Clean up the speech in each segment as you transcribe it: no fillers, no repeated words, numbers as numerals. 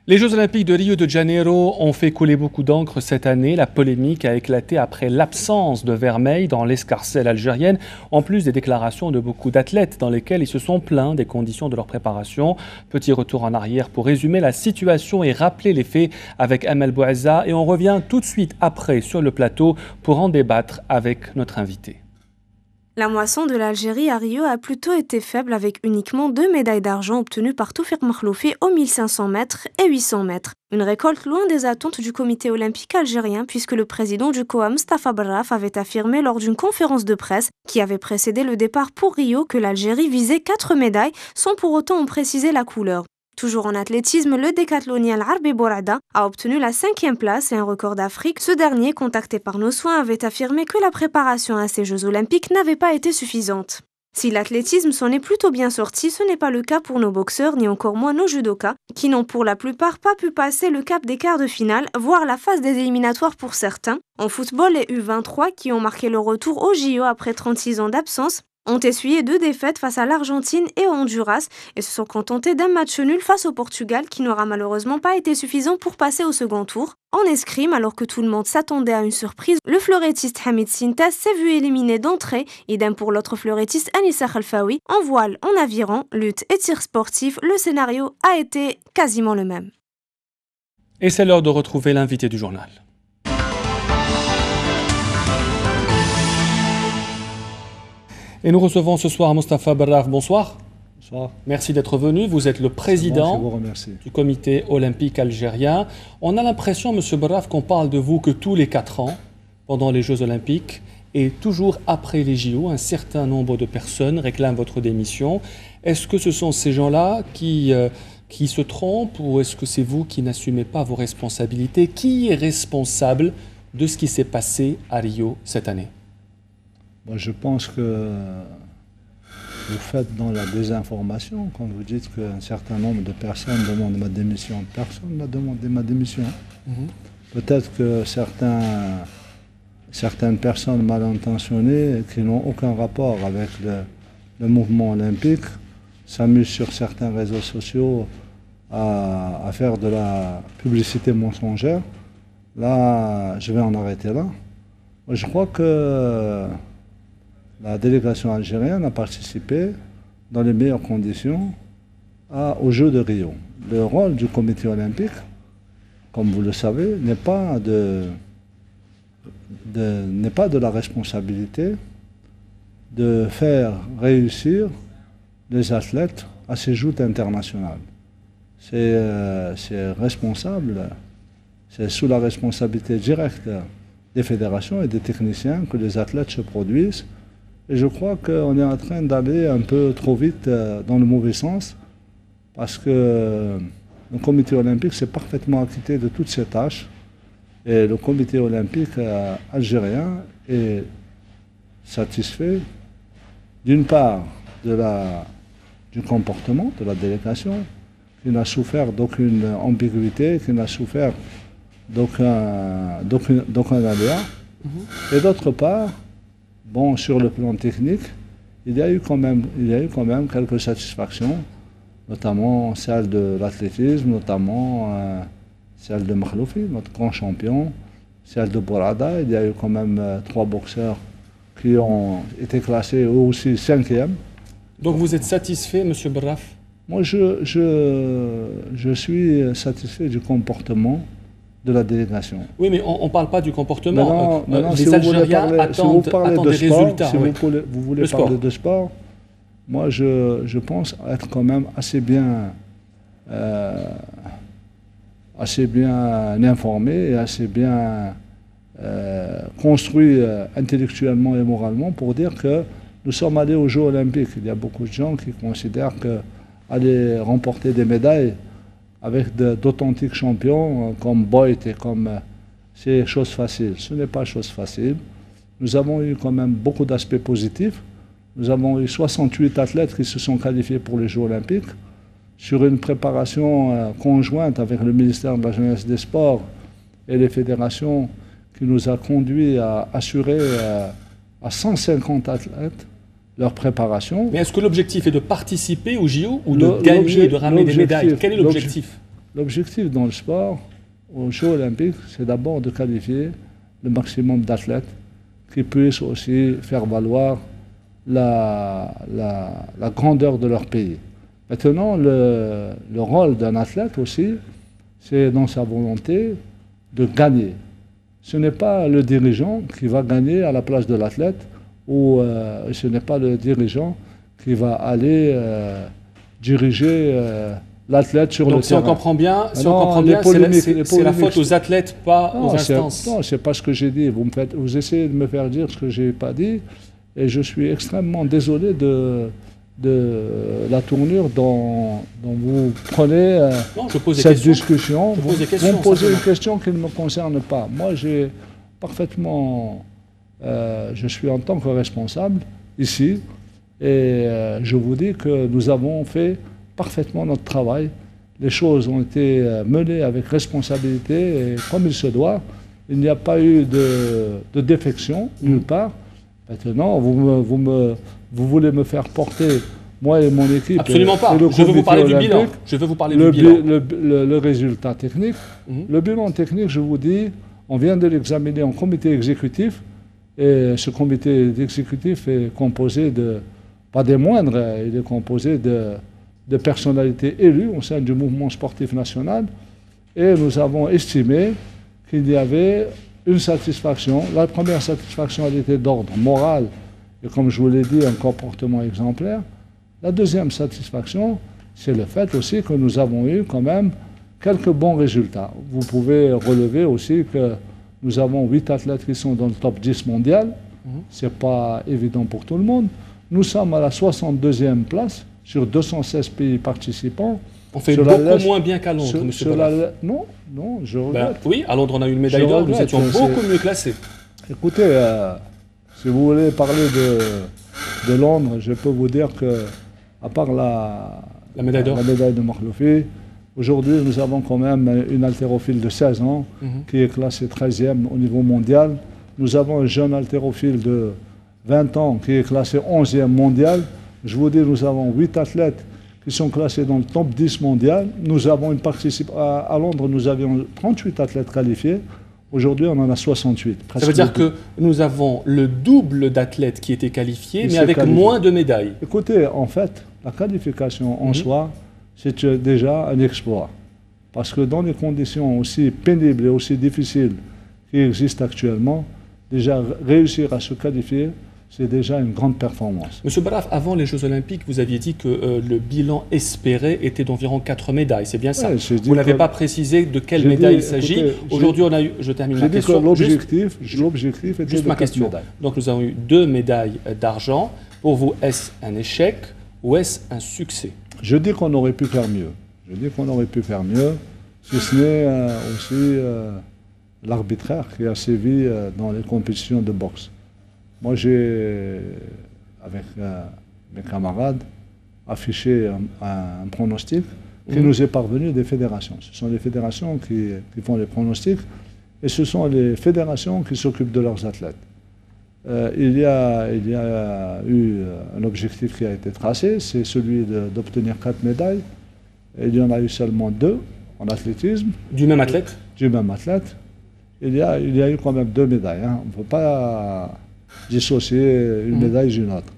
Les Jeux Olympiques de Rio de Janeiro ont fait couler beaucoup d'encre cette année. La polémique a éclaté après l'absence de vermeil dans l'escarcelle algérienne, en plus des déclarations de beaucoup d'athlètes dans lesquelles ils se sont plaints des conditions de leur préparation. Petit retour en arrière pour résumer la situation et rappeler les faits avec Amel Bouazza. Et on revient tout de suite après sur le plateau pour en débattre avec notre invité. La moisson de l'Algérie à Rio a plutôt été faible avec uniquement 2 médailles d'argent obtenues par Toufiq Makhloufi aux 1500 mètres et 800 mètres. Une récolte loin des attentes du comité olympique algérien puisque le président du COA Mustapha Barraf avait affirmé lors d'une conférence de presse qui avait précédé le départ pour Rio que l'Algérie visait 4 médailles sans pour autant en préciser la couleur. Toujours en athlétisme, le décathlonien Al-Arbi Bourada a obtenu la 5e place et un record d'Afrique. Ce dernier, contacté par nos soins, avait affirmé que la préparation à ces Jeux Olympiques n'avait pas été suffisante. Si l'athlétisme s'en est plutôt bien sorti, ce n'est pas le cas pour nos boxeurs, ni encore moins nos judokas, qui n'ont pour la plupart pas pu passer le cap des quarts de finale, voire la phase des éliminatoires pour certains. En football, les U23, qui ont marqué leur retour au JO après 36 ans d'absence, ont essuyé 2 défaites face à l'Argentine et au Honduras et se sont contentés d'un match nul face au Portugal qui n'aura malheureusement pas été suffisant pour passer au second tour. En escrime, alors que tout le monde s'attendait à une surprise, le fleurettiste Hamid Sintas s'est vu éliminé d'entrée, idem pour l'autre fleurettiste Anissa Khalfaoui. En voile, en aviron, lutte et tir sportif, le scénario a été quasiment le même. Et c'est l'heure de retrouver l'invité du journal. Et nous recevons ce soir Mustapha Barraf. Bonsoir. Bonsoir. Merci d'être venu. Vous êtes le président du comité olympique algérien. On a l'impression, Monsieur Barraf, qu'on parle de vous que tous les 4 ans, pendant les Jeux olympiques, et toujours après les JO, un certain nombre de personnes réclament votre démission. Est-ce que ce sont ces gens-là qui se trompent ou est-ce que c'est vous qui n'assumez pas vos responsabilités? Qui est responsable de ce qui s'est passé à Rio cette année? Moi, je pense que vous faites dans la désinformation quand vous dites qu'un certain nombre de personnes demandent ma démission. Personne n'a demandé ma démission. Peut-être que certaines personnes mal intentionnées qui n'ont aucun rapport avec le mouvement olympique s'amusent sur certains réseaux sociaux à faire de la publicité mensongère. Là, je vais en arrêter là. Moi, je crois que la délégation algérienne a participé dans les meilleures conditions aux Jeux de Rio. Le rôle du comité olympique, comme vous le savez, n'est pas de la responsabilité de faire réussir les athlètes à ces joutes internationales. C'est responsable, c'est sous la responsabilité directe des fédérations et des techniciens que les athlètes se produisent. Et je crois qu'on est en train d'aller un peu trop vite dans le mauvais sens parce que le comité olympique s'est parfaitement acquitté de toutes ses tâches et le comité olympique algérien est satisfait d'une part du comportement de la délégation qui n'a souffert d'aucune ambiguïté, qui n'a souffert d'aucun aléa et d'autre part, bon, sur le plan technique, il y a eu quand même quelques satisfactions, notamment celle de l'athlétisme, notamment celle de Makhloufi, notre grand champion, celle de Bourada. Il y a eu quand même 3 boxeurs qui ont été classés eux aussi 5e. Donc vous êtes satisfait, M. Barraf? Moi, je suis satisfait du comportement de la délégation. Oui, mais on ne parle pas du comportement. Maintenant, les si Algériens attendent des résultats. Si vous voulez parler de sport, moi je pense être quand même assez bien informé et assez bien construit intellectuellement et moralement pour dire que nous sommes allés aux Jeux olympiques. Il y a beaucoup de gens qui considèrent qu'aller remporter des médailles avec d'authentiques champions comme Boyd et comme c'est chose facile. Ce n'est pas chose facile. Nous avons eu quand même beaucoup d'aspects positifs. Nous avons eu 68 athlètes qui se sont qualifiés pour les Jeux olympiques sur une préparation conjointe avec le ministère de la Jeunesse et des Sports et les fédérations qui nous a conduit à assurer à 150 athlètes leur préparation. Mais est-ce que l'objectif est de participer au JO ou de gagner, de ramener des médailles? Quel est l'objectif? L'objectif dans le sport, aux Jeux olympiques, c'est d'abord de qualifier le maximum d'athlètes qui puissent aussi faire valoir la grandeur de leur pays. Maintenant, le rôle d'un athlète aussi, c'est dans sa volonté de gagner. Ce n'est pas le dirigeant qui va gagner à la place de l'athlète, ou ce n'est pas le dirigeant qui va aller diriger l'athlète sur le terrain. Si on comprend bien, c'est la faute aux athlètes, pas aux instances. Non, c'est pas ce que j'ai dit. Vous essayez de me faire dire ce que je n'ai pas dit, et je suis extrêmement désolé de la tournure dont vous prenez cette discussion. Vous me posez une question qui ne me concerne pas. Moi, j'ai parfaitement... je suis en tant que responsable ici, et je vous dis que nous avons fait parfaitement notre travail. Les choses ont été menées avec responsabilité et comme il se doit. Il n'y a pas eu de défection nulle part. Maintenant, vous voulez me faire porter, moi et mon équipe... Absolument pas. Je veux vous parler du bilan. Je veux vous parler du bilan. Le résultat technique. Le bilan technique, je vous dis, on vient de l'examiner en comité exécutif. Et ce comité exécutif est composé de, pas des moindres, il est composé de personnalités élues au sein du mouvement sportif national. Et nous avons estimé qu'il y avait une satisfaction. La première satisfaction, elle était d'ordre moral et, comme je vous l'ai dit, un comportement exemplaire. La deuxième satisfaction, c'est le fait aussi que nous avons eu quand même quelques bons résultats. Vous pouvez relever aussi que nous avons 8 athlètes qui sont dans le top 10 mondial. Ce n'est pas évident pour tout le monde. Nous sommes à la 62e place sur 216 pays participants. On fait beaucoup moins bien qu'à Londres, M. Bollaf. Non, je regrette. Oui, à Londres, on a eu une médaille d'or, nous étions beaucoup mieux classés. Écoutez, si vous voulez parler de Londres, je peux vous dire que, à part la médaille de Makhloufi, aujourd'hui, nous avons quand même une haltérophile de 16 ans qui est classée 13e au niveau mondial. Nous avons un jeune haltérophile de 20 ans qui est classé 11e mondial. Je vous dis, nous avons 8 athlètes qui sont classés dans le top 10 mondial. Nous avons une participation. À Londres, nous avions 38 athlètes qualifiés. Aujourd'hui, on en a 68. Ça veut dire que nous avons le double d'athlètes qui étaient qualifiés, mais avec moins de médailles. Écoutez, en fait, la qualification en soi, c'est déjà un exploit. Parce que dans les conditions aussi pénibles et aussi difficiles qui existent actuellement, déjà réussir à se qualifier, c'est déjà une grande performance. Monsieur Bollaf, avant les Jeux Olympiques, vous aviez dit que le bilan espéré était d'environ 4 médailles. C'est bien ça? Vous n'avez pas précisé de quelles médailles il s'agit. Aujourd'hui, on a eu... Je termine ma question. L'objectif était juste ma question. Donc, nous avons eu 2 médailles d'argent. Pour vous, est-ce un échec ou est-ce un succès? Je dis qu'on aurait pu faire mieux. Je dis qu'on aurait pu faire mieux, si ce n'est aussi l'arbitraire qui a sévi dans les compétitions de boxe. Moi, j'ai, avec mes camarades, affiché un pronostic qui nous est parvenu des fédérations. Ce sont les fédérations qui font les pronostics et ce sont les fédérations qui s'occupent de leurs athlètes. Il y a eu un objectif qui a été tracé, c'est celui d'obtenir 4 médailles. Et il y en a eu seulement 2 en athlétisme. Du même athlète? Du même athlète. Il y a eu quand même 2 médailles. On ne peut pas dissocier une médaille d'une autre.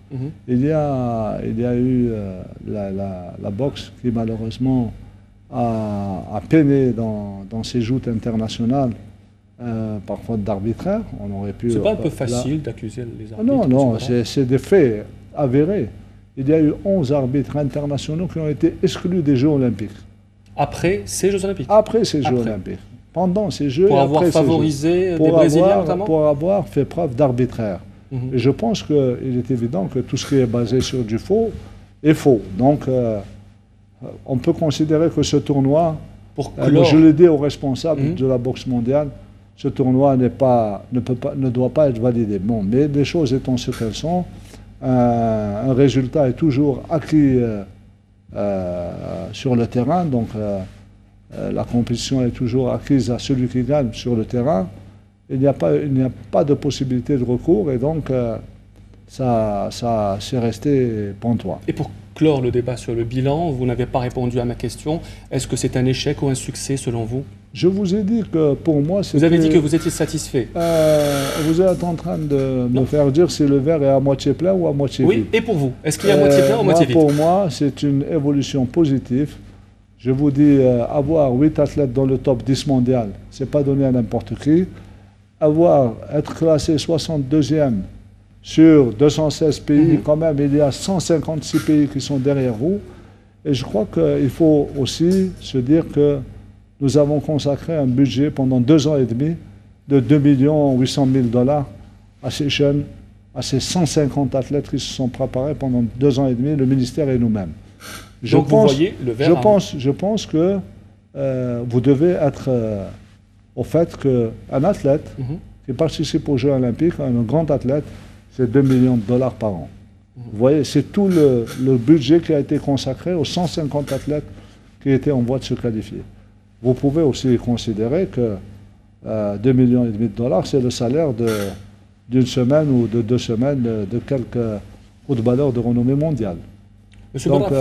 Il y a eu la boxe qui malheureusement a peiné dans ses joutes internationales par faute d'arbitraire. On aurait pu... C'est pas un peu facile d'accuser les arbitres? Non, c'est des faits avérés. Il y a eu 11 arbitres internationaux qui ont été exclus des Jeux Olympiques. Après ces Jeux Olympiques? Après ces Jeux Olympiques. Pendant ces Jeux, pour avoir favorisé des Brésiliens notamment? Pour avoir fait preuve d'arbitraire. Et je pense qu'il est évident que tout ce qui est basé sur du faux est faux. Donc, on peut considérer que ce tournoi, je l'ai dit aux responsables de la boxe mondiale, ce tournoi ne doit pas être validé. Bon, mais les choses étant ce qu'elles sont, un résultat est toujours acquis sur le terrain. Donc, la compétition est toujours acquise à celui qui gagne sur le terrain. Il n'y a pas de possibilité de recours et donc ça c'est resté pantois. Et pour clore le débat sur le bilan. Vous n'avez pas répondu à ma question. Est-ce que c'est un échec ou un succès selon vous? Je vous ai dit que pour moi... Vous avez dit que vous étiez satisfait. Vous êtes en train de me faire dire si le verre est à moitié plein ou à moitié vide. Oui, et pour vous? Est-ce qu'il est à moitié plein ou à moitié vide? Pour moi, c'est une évolution positive. Je vous dis, avoir 8 athlètes dans le top 10 mondial, ce n'est pas donné à n'importe qui. Être classé 62e sur 216 pays, quand même, il y a 156 pays qui sont derrière vous. Et je crois qu'il faut aussi se dire que nous avons consacré un budget pendant 2 ans et demi de 2 800 000 $ à ces jeunes, à ces 150 athlètes qui se sont préparés pendant 2 ans et demi, le ministère et nous-mêmes. Vous voyez le verre je pense que vous devez être au fait qu'un athlète qui participe aux Jeux Olympiques, un grand athlète, c'est 2 millions de $ par an. Vous voyez, c'est tout le budget qui a été consacré aux 150 athlètes qui étaient en voie de se qualifier. Vous pouvez aussi considérer que 2,5 millions de $, c'est le salaire d'une semaine ou de 2 semaines de quelques footballeurs de renommée mondiale. Monsieur Barraf,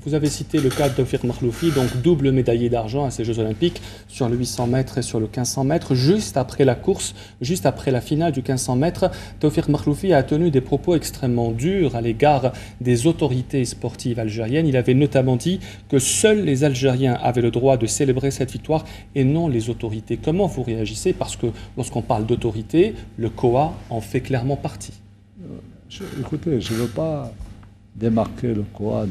vous avez cité le cas de Taoufik Makhloufi, donc double médaillé d'argent à ces Jeux Olympiques sur le 800 mètres et sur le 1500 mètres. Juste après la course, juste après la finale du 1500 mètres, Taoufik Makhloufi a tenu des propos extrêmement durs à l'égard des autorités sportives algériennes. Il avait notamment dit que seuls les Algériens avaient le droit de célébrer cette victoire et non les autorités. Comment vous réagissez? Parce que lorsqu'on parle d'autorité, le COA en fait clairement partie. Écoutez, je ne veux pas démarquer le COA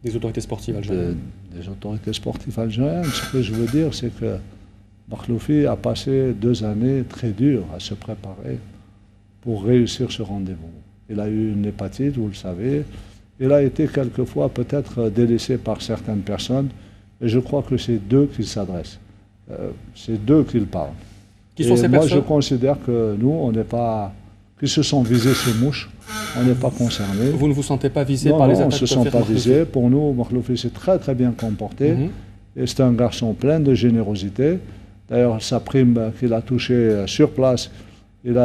des autorités sportives algériennes. Des autorités sportives algériennes. Ce que je veux dire, c'est que Makhloufi a passé 2 années très dures à se préparer pour réussir ce rendez-vous. Il a eu une hépatite, vous le savez. Il a été quelquefois peut-être délaissé par certaines personnes. Et je crois que c'est d'eux qu'il s'adresse. C'est d'eux qu'il parle. Qui sont ces personnes? Moi, je considère que nous, on n'est pas... qui se sont visés ces mouches, on n'est pas concernés. Vous ne vous sentez pas visé par les attaques? Non, on ne se sent pas visé. Pour nous, Makhloufi s'est très très bien comporté. Et c'est un garçon plein de générosité. D'ailleurs, sa prime qu'il a touchée sur place, il en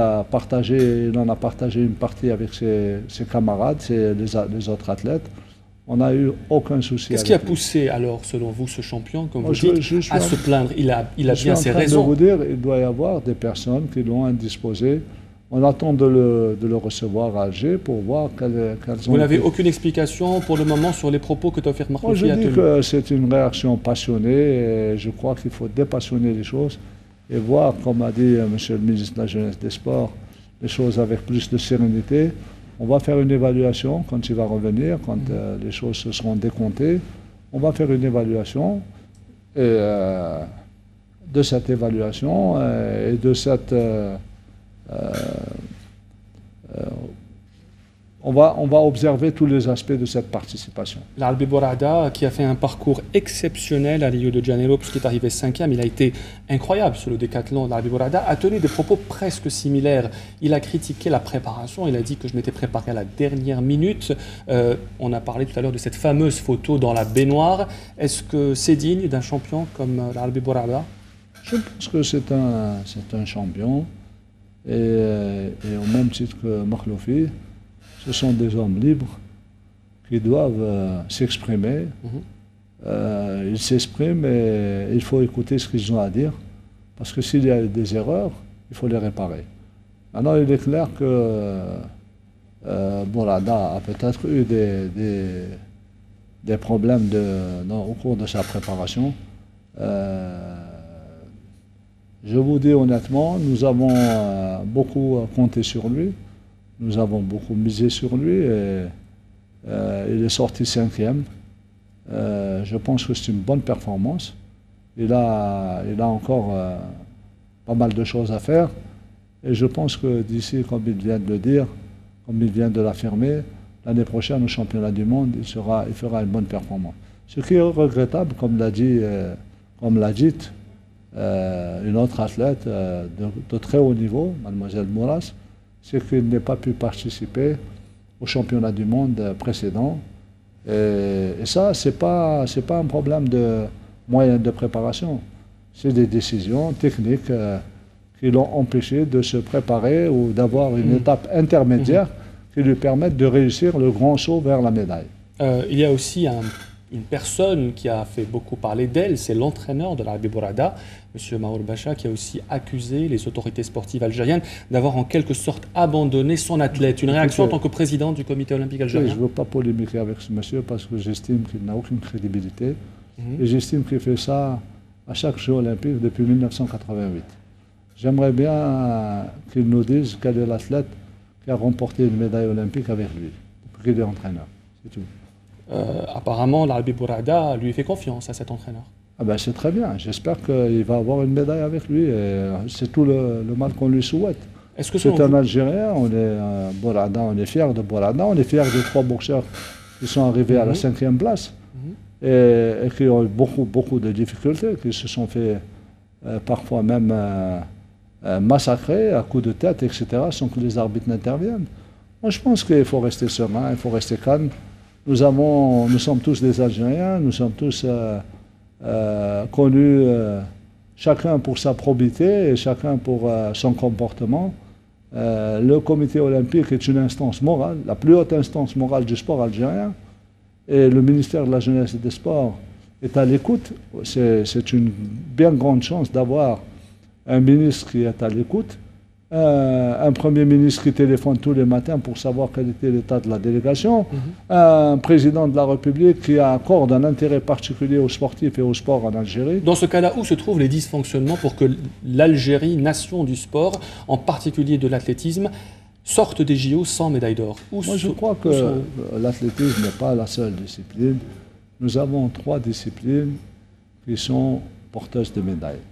a partagé une partie avec ses camarades, les autres athlètes. On n'a eu aucun souci. Qu'est-ce qui a poussé alors, selon vous, ce champion, comme vous dites, à se plaindre? Il a bien ses raisons. Je suis en train de vous dire, il doit y avoir des personnes qui l'ont indisposé. On attend de le recevoir à Alger pour voir quelles sont... Vous n'avez aucune explication pour le moment sur les propos que Taoufik Makhloufi a tenus? Je dis que c'est une réaction passionnée et je crois qu'il faut dépassionner les choses et voir, comme a dit M. le ministre de la Jeunesse et des Sports, les choses avec plus de sérénité. On va faire une évaluation quand il va revenir, quand les choses se seront décomptées. On va faire une évaluation et, de cette évaluation et de cette... on va observer tous les aspects de cette participation. L'Albi Bourada, qui a fait un parcours exceptionnel à Rio de Janeiro, puisqu'il est arrivé 5e, il a été incroyable sur le décathlon. L'Albi Bourada a tenu des propos presque similaires. Il a critiqué la préparation, il a dit que je m'étais préparé à la dernière minute. On a parlé tout à l'heure de cette fameuse photo dans la baignoire. Est-ce que c'est digne d'un champion comme l'Albi Bourada? Je pense que c'est un champion. Et au même titre que Makhloufi, ce sont des hommes libres qui doivent s'exprimer. Ils s'expriment et il faut écouter ce qu'ils ont à dire. Parce que s'il y a des erreurs, il faut les réparer. Maintenant, il est clair que Bourada a peut-être eu des problèmes au cours de sa préparation. Je vous dis honnêtement, nous avons beaucoup compté sur lui, nous avons beaucoup misé sur lui et il est sorti 5e. Je pense que c'est une bonne performance. Il a encore pas mal de choses à faire et je pense que d'ici, comme il vient de le dire, comme il vient de l'affirmer, l'année prochaine au championnat du monde, il fera une bonne performance. Ce qui est regrettable, comme l'a dit, une autre athlète de très haut niveau, Mademoiselle Mouras, c'est qu'il n'ait pas pu participer au championnat du monde précédent. Et ça, c'est pas un problème de moyens de préparation. C'est des décisions techniques qui l'ont empêché de se préparer ou d'avoir une étape intermédiaire qui lui permette de réussir le grand saut vers la médaille. Il y a aussi une personne qui a fait beaucoup parler d'elle, c'est l'entraîneur de l'Arabie Bourada, M. Mahour Bacha, qui a aussi accusé les autorités sportives algériennes d'avoir en quelque sorte abandonné son athlète. Une réaction en tant que président du comité olympique algérien? Je ne veux pas polémiquer avec ce monsieur parce que j'estime qu'il n'a aucune crédibilité. Et j'estime qu'il fait ça à chaque Jeux olympique depuis 1988. J'aimerais bien qu'il nous dise quel est l'athlète qui a remporté une médaille olympique avec lui, depuis qu'il est entraîneur. C'est tout. Apparemment, l'Arabie Bourada lui fait confiance à cet entraîneur. Ah ben c'est très bien. J'espère qu'il va avoir une médaille avec lui. C'est tout le mal qu'on lui souhaite. C'est un Algérien. On est Bourada, on est fiers de Bourada. On est fiers des 3 boxeurs qui sont arrivés à la 5e place et qui ont eu beaucoup de difficultés, qui se sont fait parfois même massacrer à coups de tête, etc., sans que les arbitres n'interviennent. Moi, je pense qu'il faut rester serein, il faut rester calme. Nous sommes tous des Algériens, nous sommes tous connus, chacun pour sa probité et chacun pour son comportement. Le comité olympique est une instance morale, la plus haute instance morale du sport algérien. Et le ministère de la Jeunesse et des Sports est à l'écoute. C'est une bien grande chance d'avoir un ministre qui est à l'écoute. Un Premier ministre qui téléphone tous les matins pour savoir quel était l'état de la délégation, un président de la République qui accorde un intérêt particulier aux sportifs et au sport en Algérie. Dans ce cas-là, où se trouvent les dysfonctionnements pour que l'Algérie, nation du sport, en particulier de l'athlétisme, sorte des JO sans médaille d'or? Moi, je crois que l'athlétisme n'est pas la seule discipline. Nous avons 3 disciplines qui sont porteuses de médailles.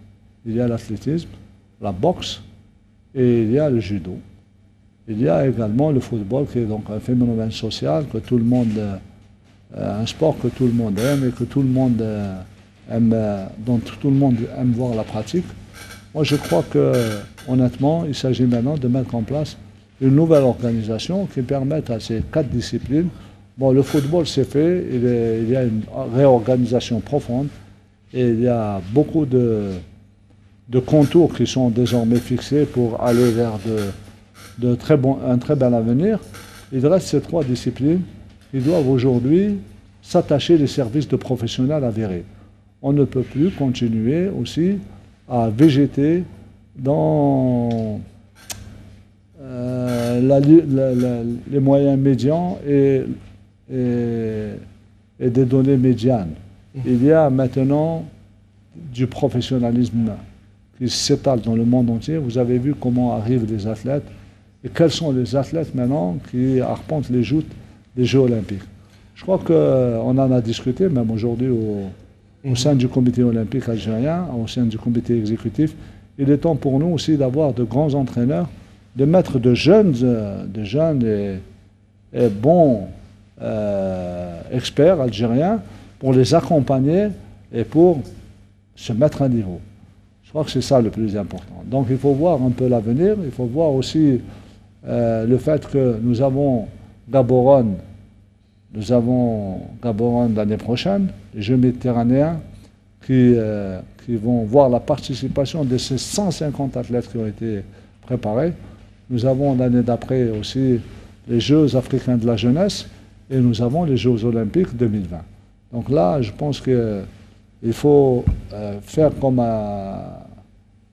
Il y a l'athlétisme, la boxe, et il y a le judo. Il y a également le football qui est donc un phénomène social que tout le monde, un sport que tout le monde aime et que tout le monde aime, dont tout le monde aime voir la pratique. Moi, je crois que, honnêtement, il s'agit maintenant de mettre en place une nouvelle organisation qui permette à ces 4 disciplines. Bon, le football, c'est fait, il y a une réorganisation profonde et il y a beaucoup de contours qui sont désormais fixés pour aller vers un très bel avenir. Il reste ces 3 disciplines qui doivent aujourd'hui s'attacher les services de professionnels avérés. On ne peut plus continuer aussi à végéter dans les moyens médians et des données médianes. Il y a maintenant du professionnalisme qui s'étale dans le monde entier. Vous avez vu comment arrivent les athlètes et quels sont les athlètes maintenant qui arpentent les joutes des Jeux olympiques. Je crois qu'on en a discuté, même aujourd'hui au sein du comité olympique algérien, au sein du comité exécutif. Il est temps pour nous aussi d'avoir de grands entraîneurs, de mettre de jeunes et bons experts algériens pour les accompagner et pour se mettre à niveau. Je crois que c'est ça le plus important. Donc il faut voir un peu l'avenir, il faut voir aussi le fait que nous avons Gaborone l'année prochaine, les Jeux méditerranéens qui vont voir la participation de ces 150 athlètes qui ont été préparés. Nous avons l'année d'après aussi les Jeux africains de la jeunesse et nous avons les Jeux olympiques 2020. Donc là, je pense qu'il faut faire comme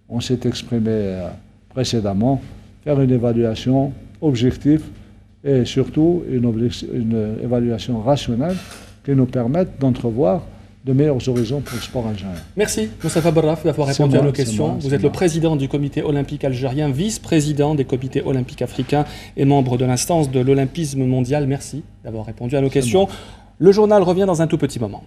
on s'est exprimé précédemment, faire une évaluation objective et surtout une évaluation rationnelle qui nous permette d'entrevoir de meilleurs horizons pour le sport algérien. Merci Moustapha Barraf d'avoir répondu à nos questions. Vous êtes le président du comité olympique algérien, vice-président des comités olympiques africains et membre de l'instance de l'olympisme mondial. Merci d'avoir répondu à nos questions. Le journal revient dans un tout petit moment.